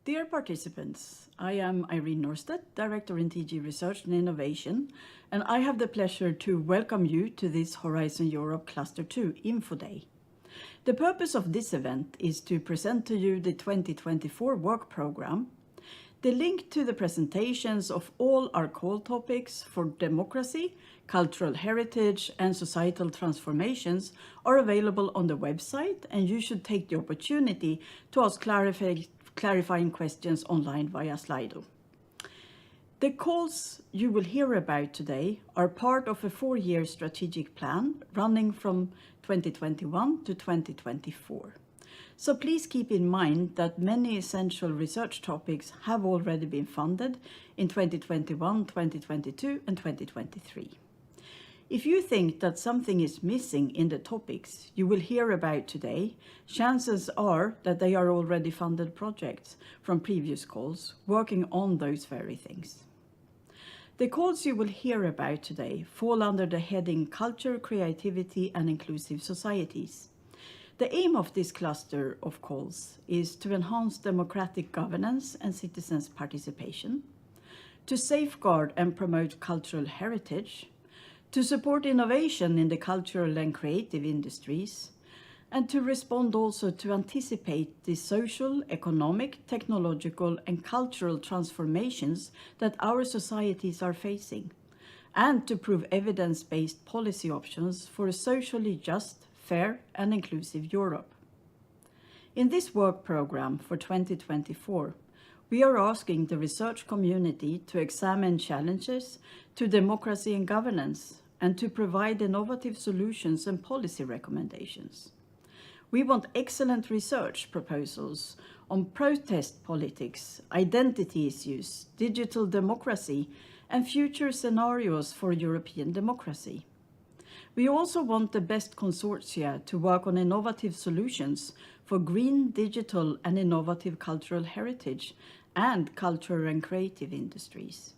Dear participants, I am Irene Norstedt, Director in TG Research and Innovation, and I have the pleasure to welcome you to this Horizon Europe Cluster 2 Info Day. The purpose of this event is to present to you the 2024 work program. The link to the presentations of all our call topics for democracy, cultural heritage and societal transformations are available on the website, and you should take the opportunity to ask clarifying questions online via Slido. The calls you will hear about today are part of a 4-year strategic plan running from 2021 to 2024. So please keep in mind that many essential research topics have already been funded in 2021, 2022 and 2023. If you think that something is missing in the topics you will hear about today, chances are that they are already funded projects from previous calls working on those very things. The calls you will hear about today fall under the heading Culture, Creativity and Inclusive Societies. The aim of this cluster of calls is to enhance democratic governance and citizens' participation, to safeguard and promote cultural heritage, to support innovation in the cultural and creative industries, and to respond also to anticipate the social, economic, technological and cultural transformations that our societies are facing, and to prove evidence-based policy options for a socially just, fair and inclusive Europe. In this work program for 2024, we are asking the research community to examine challenges to democracy and governance and to provide innovative solutions and policy recommendations. We want excellent research proposals on protest politics, identity issues, digital democracy, and future scenarios for European democracy. We also want the best consortia to work on innovative solutions for green, digital, and innovative cultural heritage and cultural and creative industries.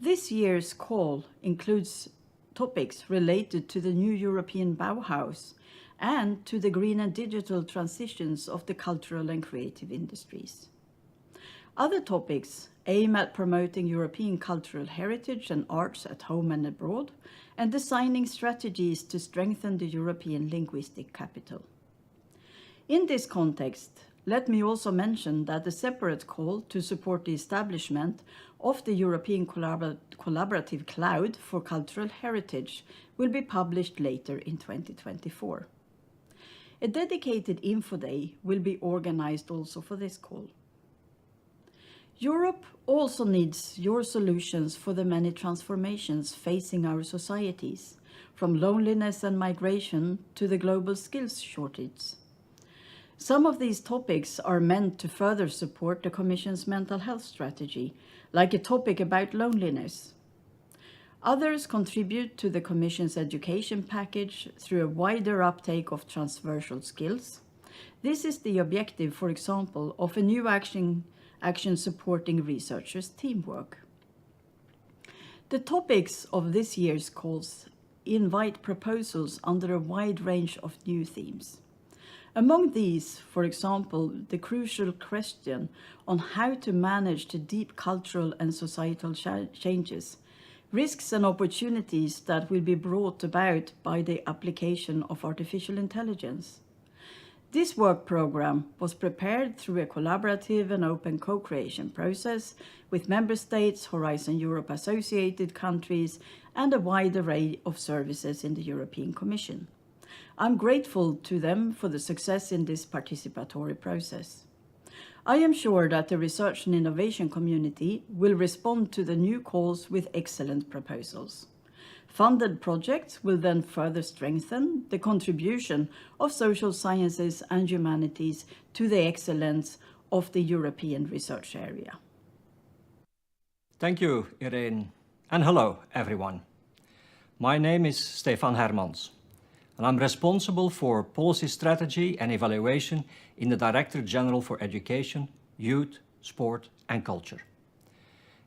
This year's call includes topics related to the new European Bauhaus and to the green and digital transitions of the cultural and creative industries. Other topics aim at promoting European cultural heritage and arts at home and abroad, and designing strategies to strengthen the European linguistic capital. In this context, let me also mention that a separate call to support the establishment of the European Collaborative Cloud for Cultural Heritage will be published later in 2024. A dedicated info day will be organized also for this call. Europe also needs your solutions for the many transformations facing our societies, from loneliness and migration to the global skills shortage. Some of these topics are meant to further support the Commission's mental health strategy, like a topic about loneliness. Others contribute to the Commission's education package through a wider uptake of transversal skills. This is the objective, for example, of a new action supporting researchers' teamwork. The topics of this year's calls invite proposals under a wide range of new themes. Among these, for example, the crucial question on how to manage the deep cultural and societal changes, risks and opportunities that will be brought about by the application of artificial intelligence. This work program was prepared through a collaborative and open co-creation process with Member States, Horizon Europe associated countries, and a wide array of services in the European Commission. I'm grateful to them for the success in this participatory process. I am sure that the research and innovation community will respond to the new calls with excellent proposals. Funded projects will then further strengthen the contribution of social sciences and humanities to the excellence of the European research area. Thank you, Irene, and hello, everyone. My name is Stefan Hermans, and I'm responsible for policy strategy and evaluation in the Director General for Education, Youth, Sport and Culture.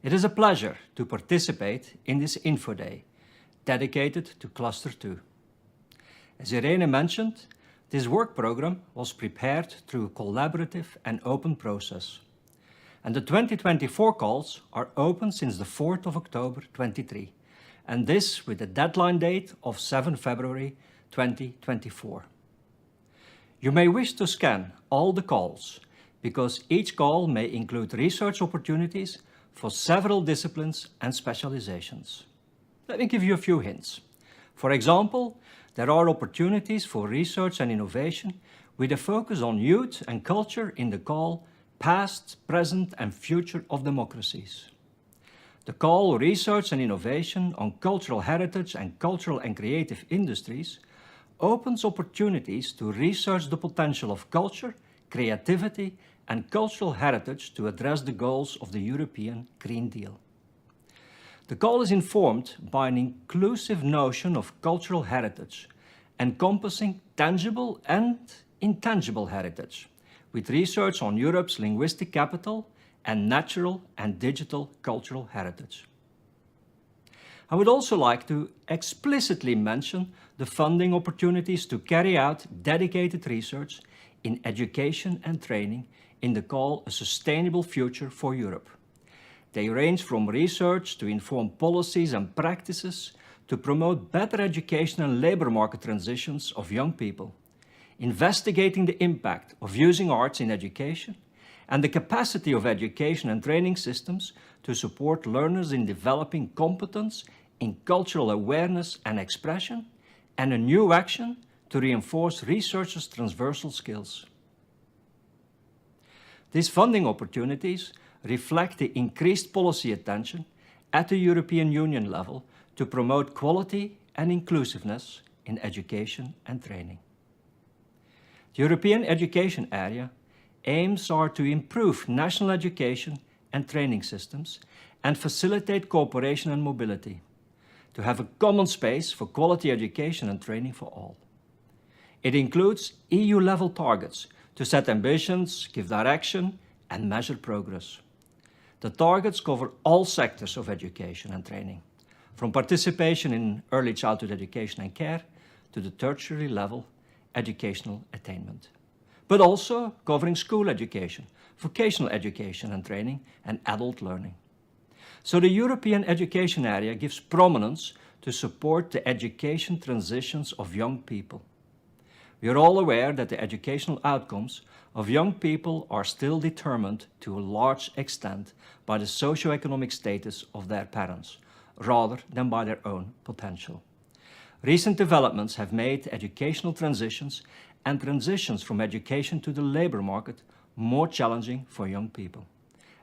It is a pleasure to participate in this Info Day dedicated to Cluster 2. As Irene mentioned, This work program was prepared through a collaborative and open process. And the 2024 calls are open since the 4th of October 23, and this with a deadline date of 7 February 2024. You may wish to scan all the calls, because each call may include research opportunities for several disciplines and specializations. Let me give you a few hints. For example, there are opportunities for research and innovation with a focus on youth and culture in the call Past, Present and Future of Democracies. The call Research and Innovation on Cultural Heritage and Cultural and Creative Industries opens opportunities to research the potential of culture, creativity and cultural heritage to address the goals of the European Green Deal. The call is informed by an inclusive notion of cultural heritage, encompassing tangible and intangible heritage, with research on Europe's linguistic capital and natural and digital cultural heritage. I would also like to explicitly mention the funding opportunities to carry out dedicated research in education and training in the call A Sustainable Future for Europe. They range from research to inform policies and practices to promote better education and labor market transitions of young people, investigating the impact of using arts in education and the capacity of education and training systems to support learners in developing competence in cultural awareness and expression, and a new action to reinforce researchers' transversal skills. These funding opportunities reflect the increased policy attention at the European Union level to promote quality and inclusiveness in education and training. The European education area aims are to improve national education and training systems and facilitate cooperation and mobility, to have a common space for quality education and training for all. It includes EU-level targets to set ambitions, give direction, and measure progress. The targets cover all sectors of education and training, from participation in early childhood education and care to the tertiary level educational attainment, but also covering school education, vocational education and training, and adult learning. So the European education area gives prominence to support the education transitions of young people. We are all aware that the educational outcomes of young people are still determined to a large extent by the socio-economic status of their parents, rather than by their own potential. Recent developments have made educational transitions and transitions from education to the labor market more challenging for young people.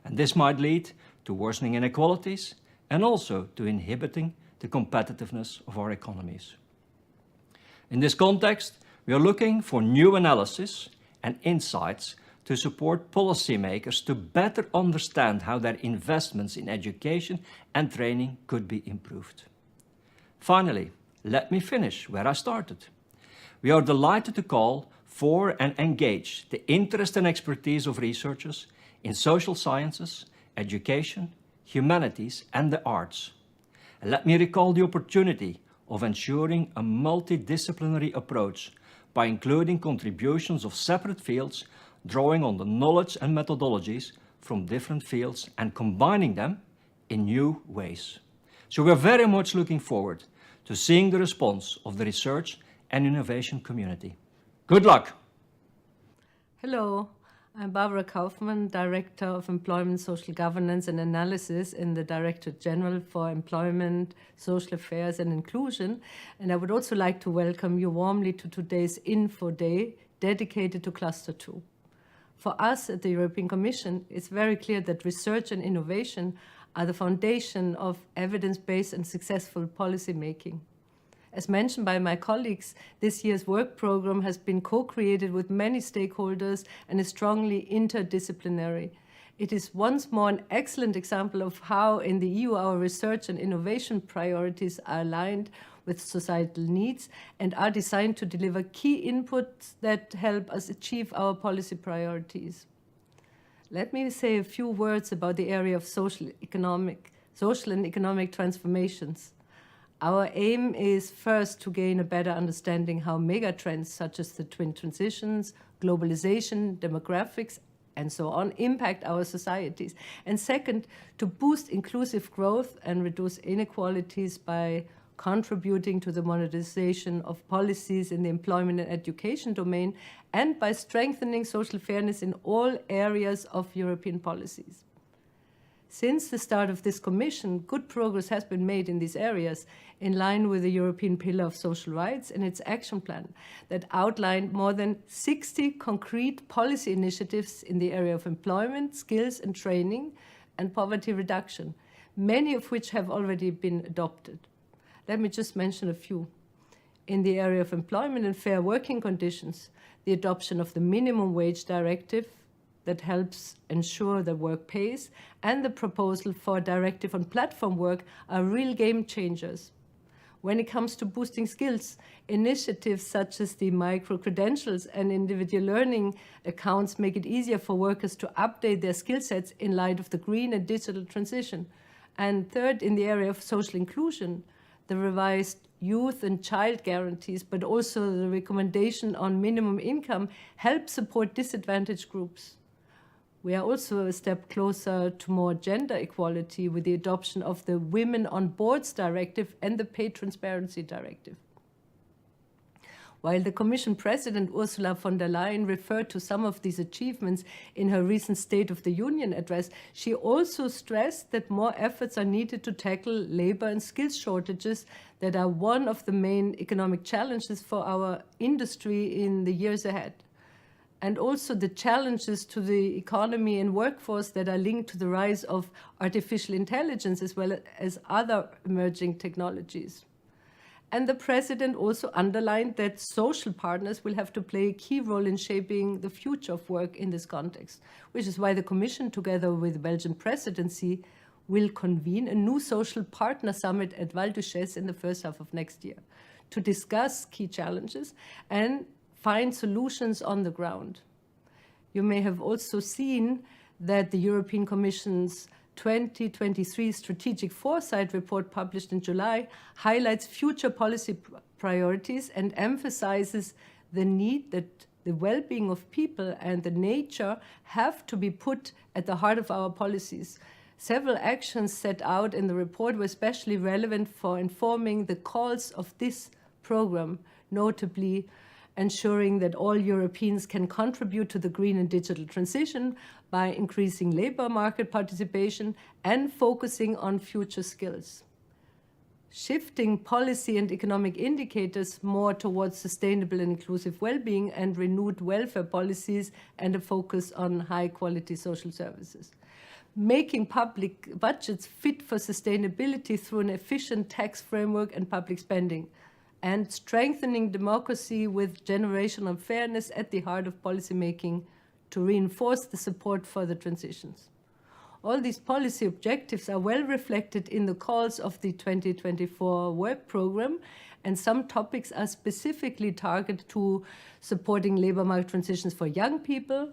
And this might lead to worsening inequalities and also to inhibiting the competitiveness of our economies. In this context, we are looking for new analysis and insights to support policymakers to better understand how their investments in education and training could be improved. Finally, let me finish where I started. We are delighted to call for and engage the interest and expertise of researchers in social sciences, education, humanities, and the arts. And let me recall the opportunity of ensuring a multidisciplinary approach by including contributions of separate fields, drawing on the knowledge and methodologies from different fields and combining them in new ways. So we are very much looking forward to seeing the response of the research and innovation community. Good luck! Hello, I'm Barbara Kaufmann, Director of Employment, Social Governance and Analysis in the Directorate General for Employment, Social Affairs and Inclusion. And I would also like to welcome you warmly to today's Info Day dedicated to Cluster 2. For us at the European Commission, it's very clear that research and innovation are the foundation of evidence-based and successful policy making. As mentioned by my colleagues, this year's work program has been co-created with many stakeholders and is strongly interdisciplinary. It is once more an excellent example of how in the EU our research and innovation priorities are aligned with societal needs and are designed to deliver key inputs that help us achieve our policy priorities. Let me say a few words about the area of social and economic transformations. Our aim is first to gain a better understanding how megatrends such as the twin transitions, globalization, demographics, and so on impact our societies. And second, to boost inclusive growth and reduce inequalities by contributing to the modernization of policies in the employment and education domain, and by strengthening social fairness in all areas of European policies. Since the start of this Commission, good progress has been made in these areas, in line with the European Pillar of Social Rights and its action plan that outlined more than 60 concrete policy initiatives in the area of employment, skills and training, and poverty reduction, many of which have already been adopted. Let me just mention a few. In the area of employment and fair working conditions, the adoption of the Minimum Wage Directive that helps ensure that work pays, and the proposal for a directive on platform work are real game changers. When it comes to boosting skills, initiatives such as the micro-credentials and individual learning accounts make it easier for workers to update their skill sets in light of the green and digital transition. And third, in the area of social inclusion, the revised youth and child guarantees, but also the recommendation on minimum income help support disadvantaged groups. We are also a step closer to more gender equality with the adoption of the Women on Boards Directive and the Pay Transparency Directive. While the Commission President Ursula von der Leyen referred to some of these achievements in her recent State of the Union address, she also stressed that more efforts are needed to tackle labor and skills shortages that are one of the main economic challenges for our industry in the years ahead, and also the challenges to the economy and workforce that are linked to the rise of artificial intelligence as well as other emerging technologies. And the President also underlined that social partners will have to play a key role in shaping the future of work in this context, which is why the Commission, together with the Belgian presidency, will convene a new social partner summit at Val d'Uquesse in the first half of next year to discuss key challenges and find solutions on the ground. You may have also seen that the European Commission's 2023 Strategic Foresight Report published in July highlights future policy priorities and emphasizes the need that the well-being of people and the nature have to be put at the heart of our policies. Several actions set out in the report were especially relevant for informing the calls of this program, notably ensuring that all Europeans can contribute to the green and digital transition by increasing labor market participation and focusing on future skills. Shifting policy and economic indicators more towards sustainable and inclusive well-being and renewed welfare policies and a focus on high-quality social services. Making public budgets fit for sustainability through an efficient tax framework and public spending, and strengthening democracy with generational fairness at the heart of policymaking to reinforce the support for the transitions. All these policy objectives are well reflected in the calls of the 2024 work program, and some topics are specifically targeted to supporting labor market transitions for young people,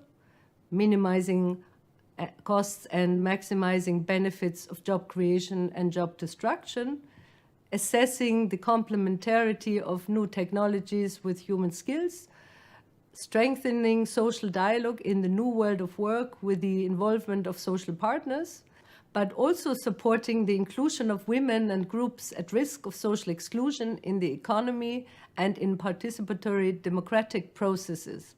minimizing costs and maximizing benefits of job creation and job destruction, assessing the complementarity of new technologies with human skills, strengthening social dialogue in the new world of work with the involvement of social partners, but also supporting the inclusion of women and groups at risk of social exclusion in the economy and in participatory democratic processes.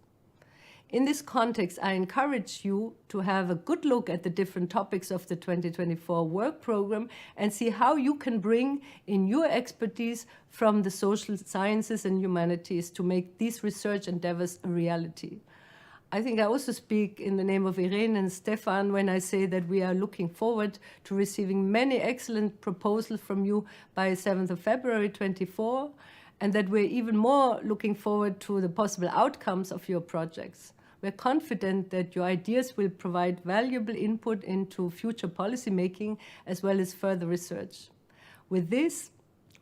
In this context, I encourage you to have a good look at the different topics of the 2024 work program and see how you can bring in your expertise from the social sciences and humanities to make these research endeavors a reality. I think I also speak in the name of Irene and Stefan when I say that we are looking forward to receiving many excellent proposals from you by 7th of February 24, and that we're even more looking forward to the possible outcomes of your projects. We're confident that your ideas will provide valuable input into future policy making as well as further research. With this,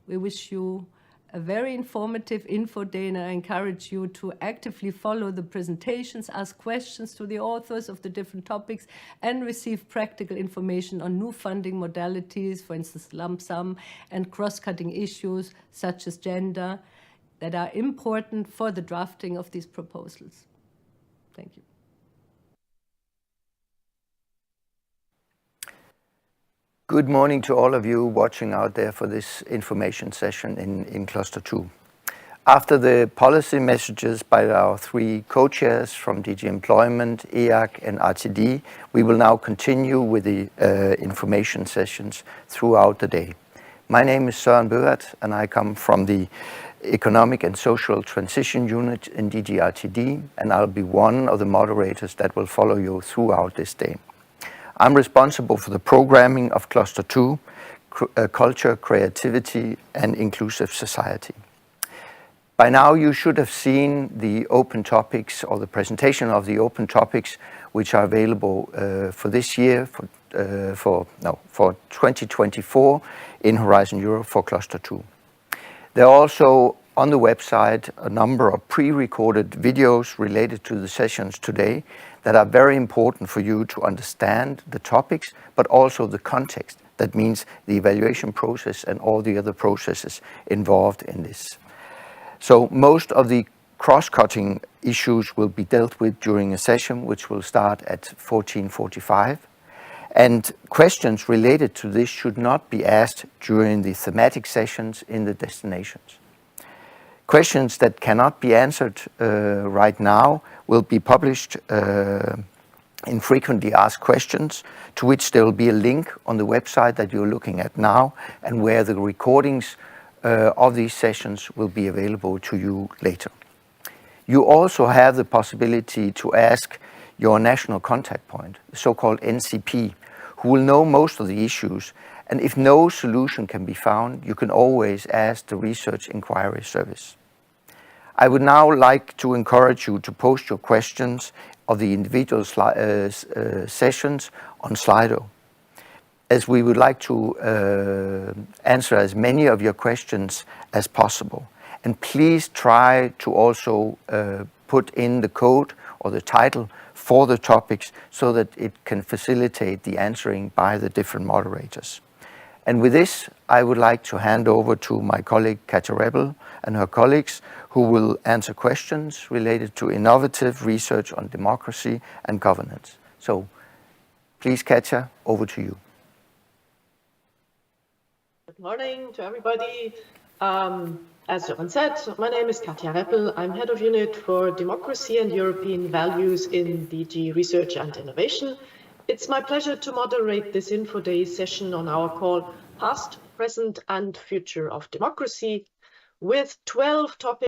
we wish you a very informative info day, and I encourage you to actively follow the presentations, ask questions to the authors of the different topics, and receive practical information on new funding modalities, for instance, lump sum, and cross-cutting issues such as gender that are important for the drafting of these proposals. Thank you. Good morning to all of you watching out there for this information session in Cluster 2. After the policy messages by our three co-chairs from DG Employment, EAC and RTD, we will now continue with the information sessions throughout the day. My name is Søren Bøvat and I come from the Economic and Social Transition Unit in DG RTD, and I'll be one of the moderators that will follow you throughout this day. I'm responsible for the programming of Cluster 2, Culture, Creativity and Inclusive Society. By now you should have seen the open topics or the presentation of the open topics which are available for this year, for 2024 in Horizon Europe for Cluster 2. There are also on the website a number of pre-recorded videos related to the sessions today that are very important for you to understand the topics, but also the context. That means the evaluation process and all the other processes involved in this. So most of the cross-cutting issues will be dealt with during a session which will start at 14:45. And questions related to this should not be asked during the thematic sessions in the destinations. Questions that cannot be answered right now will be published in frequently asked questions, to which there will be a link on the website that you're looking at now, and where the recordings of these sessions will be available to you later. You also have the possibility to ask your national contact point, the so-called NCP, who will know most of the issues, and if no solution can be found, you can always ask the Research Inquiry Service. I would now like to encourage you to post your questions of the individual sessions on Slido, as we would like to answer as many of your questions as possible. And please try to also put in the code or the title for the topics so that it can facilitate the answering by the different moderators. And with this, I would like to hand over to my colleague Katja Rebel and her colleagues, who will answer questions related to innovative research on democracy and governance. So please, Katja, over to you. Good morning to everybody. As Søren said, my name is Katja Rebel. I'm head of unit for democracy and European values in DG Research and Innovation. It's my pleasure to moderate this Info Day session on our call Past, Present and Future of Democracy, with 12 topics